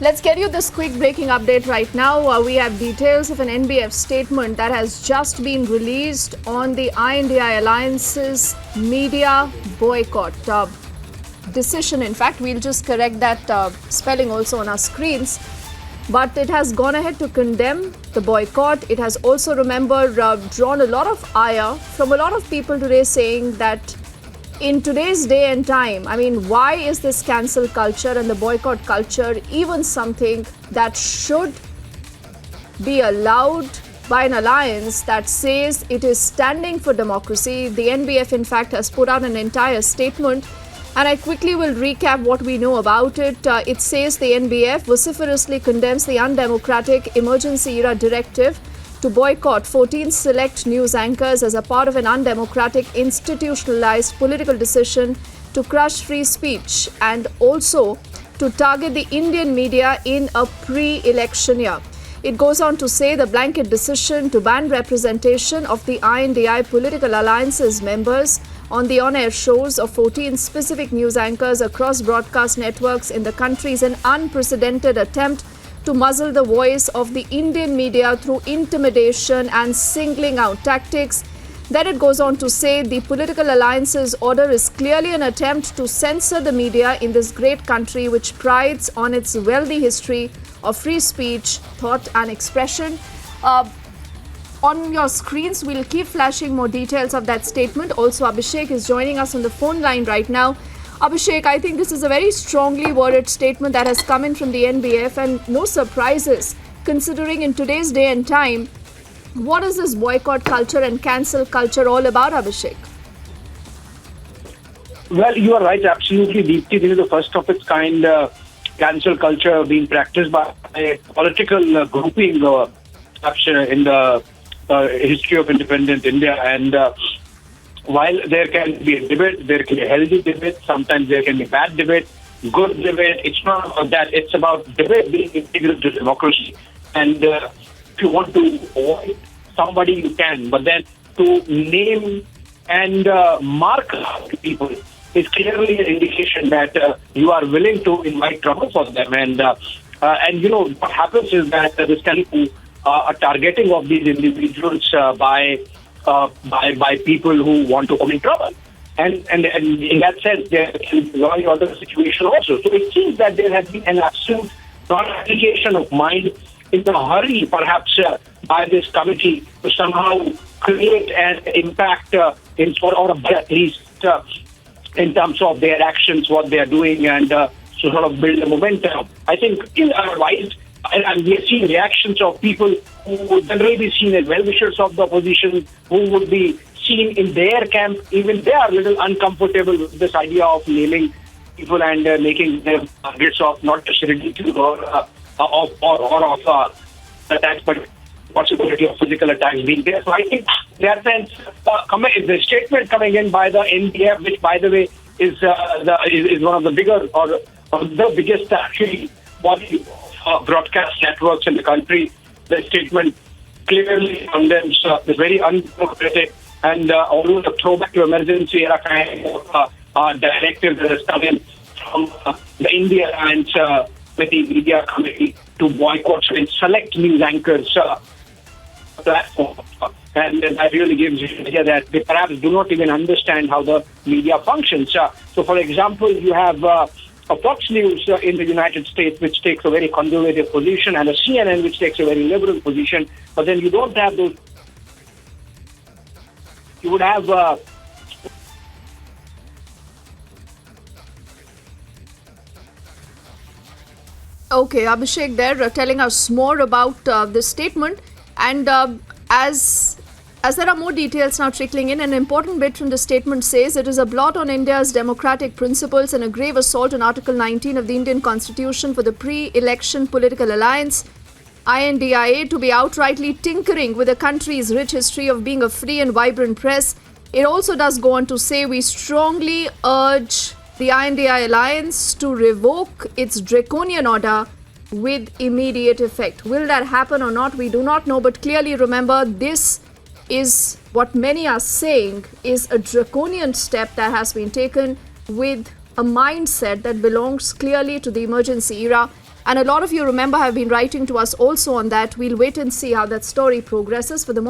Let's get you this quick breaking update right now. We have details of an NBF statement that has just been released on the I.N.D.I.A Alliance's media boycott decision. In fact, we'll just correct that spelling also on our screens. But it has gone ahead to condemn the boycott. It has also, remember, drawn a lot of ire from a lot of people today, saying that in today's day and time, I mean, why is this cancel culture and the boycott culture even something that should be allowed by an alliance that says it is standing for democracy? The NBF, in fact, has put out an entire statement, and I quickly will recap what we know about it. It says the NBF vociferously condemns the undemocratic emergency era directive to boycott 14 select news anchors as a part of an undemocratic, institutionalized political decision to crush free speech and also to target the Indian media in a pre-election year. It goes on to say the blanket decision to ban representation of the I.N.D.I political alliance's members on the on-air shows of 14 specific news anchors across broadcast networks in the country is an unprecedented attempt to muzzle the voice of the Indian media through intimidation and singling out tactics. Then it goes on to say the political alliance's order is clearly an attempt to censor the media in this great country, which prides on its wealthy history of free speech, thought and expression. On your screens, we'll keep flashing more details of that statement. Also, Abhishek is joining us on the phone line right now. Abhishek, I think this is a very strongly worded statement that has come in from the NBF, and no surprises considering in today's day and time. What is this boycott culture and cancel culture all about, Abhishek? Well, you are right, absolutely, Deepti. This is the first of its kind cancel culture being practiced by a political grouping in the history of independent India. And while there can be a debate, there can be a healthy debate, sometimes there can be bad debate, good debate. It's not about that. It's about debate being integral to democracy. And if you want to avoid somebody, you can. But then to name and mark out people is clearly an indication that you are willing to invite trouble for them. And you know, what happens is that this kind of a targeting of these individuals by people who want to come in trouble. And in that sense, there can be a other situation also. So it seems that there has been an absolute non-application of mind in a hurry, perhaps, by this committee to somehow create an impact or at least in terms of their actions, what they are doing, and to sort of build a momentum. I think otherwise, and we have seen reactions of people who would generally be seen as well-wishers of the opposition, who would be seen in their camp. Even they are a little uncomfortable with this idea of naming people and making them targets of not just ridicule or of attacks, but possibility of physical attacks being there. So I think in that sense, the statement coming in by the NBF, which by the way is one of the bigger or the biggest actually body broadcast networks in the country, the statement clearly condemns the very undemocratic and almost a throwback to emergency era kind of directive that has come in from the India Alliance with the media committee to boycott and select news anchors platform. And that really gives you an idea that they perhaps do not even understand how the media functions. So, for example, you have a Fox News in the United States, which takes a very conservative position, and a CNN, which takes a very liberal position. But then you don't have those. You would have Okay, Abhishek there telling us more about this statement. And as there are more details now trickling in, an important bit from the statement says it is a blot on India's democratic principles and a grave assault on Article 19 of the Indian Constitution for the pre-election political alliance I.N.D.I.A to be outrightly tinkering with the country's rich history of being a free and vibrant press. It also does go on to say we strongly urge the I.N.D.I alliance to revoke its draconian order with immediate effect. Will that happen or not? We do not know, but clearly remember, this is what many are saying is a draconian step that has been taken with a mindset that belongs clearly to the emergency era And a lot of you, remember, have been writing to us also on that. We'll wait and see how that story progresses. For the moment,